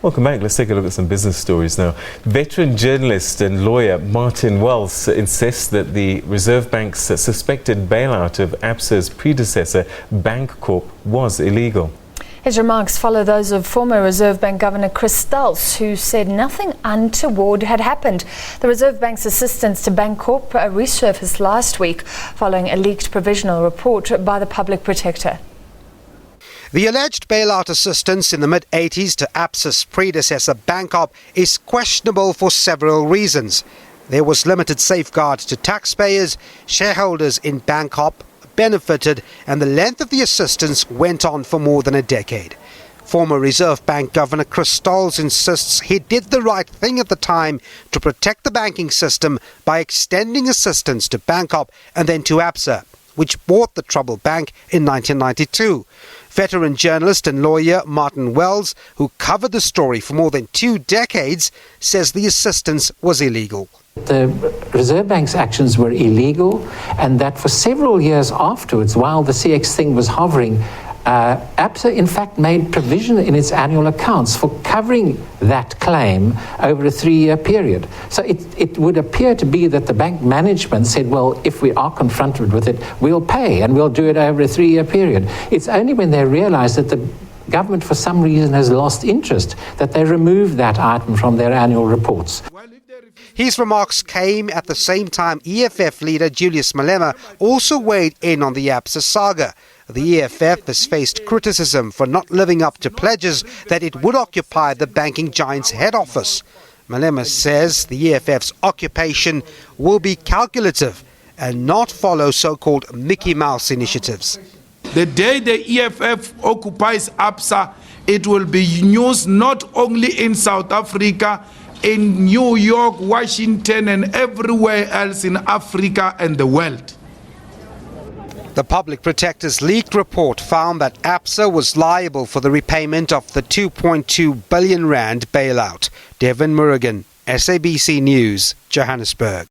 Welcome back. Let's take a look at some business stories now. Veteran journalist and lawyer Martin Welz insists that the Reserve Bank's suspected bailout of Absa's predecessor, Bankorp, was illegal. His remarks follow those of former Reserve Bank Governor Welz, who said nothing untoward had happened. The Reserve Bank's assistance to Bankorp resurfaced last week following a leaked provisional report by the public protector. The alleged bailout assistance in the mid-80s to Absa's predecessor Bankorp is questionable for several reasons. There was limited safeguards to taxpayers, shareholders in Bankorp benefited, and the length of the assistance went on for more than a decade. Former Reserve Bank Governor Welz insists he did the right thing at the time to protect the banking system by extending assistance to Bankorp and then to Absa, which bought the troubled bank in 1992. Veteran journalist and lawyer Martin Welz, who covered the story for more than 2 decades, says the assistance was illegal. The Reserve Bank's actions were illegal, and that for several years afterwards, while the CX thing was hovering, Absa in fact made provision in its annual accounts for covering that claim over a 3-year period. So it would appear to be that the bank management said, well, if we are confronted with it, we'll pay, and we'll do it over a 3-year period. It's only when they realize that the government for some reason has lost interest that they remove that item from their annual reports. His remarks came at the same time EFF leader Julius Malema also weighed in on the Absa saga. The EFF has faced criticism for not living up to pledges that it would occupy the banking giant's head office. Malema says the EFF's occupation will be calculative and not follow so-called Mickey Mouse initiatives. The day the EFF occupies Absa, it will be news not only in South Africa, in New York, Washington, and everywhere else in Africa and the world. The public protector's leaked report found that Absa was liable for the repayment of the 2.2 billion rand bailout. Devin Murrigan, SABC News, Johannesburg.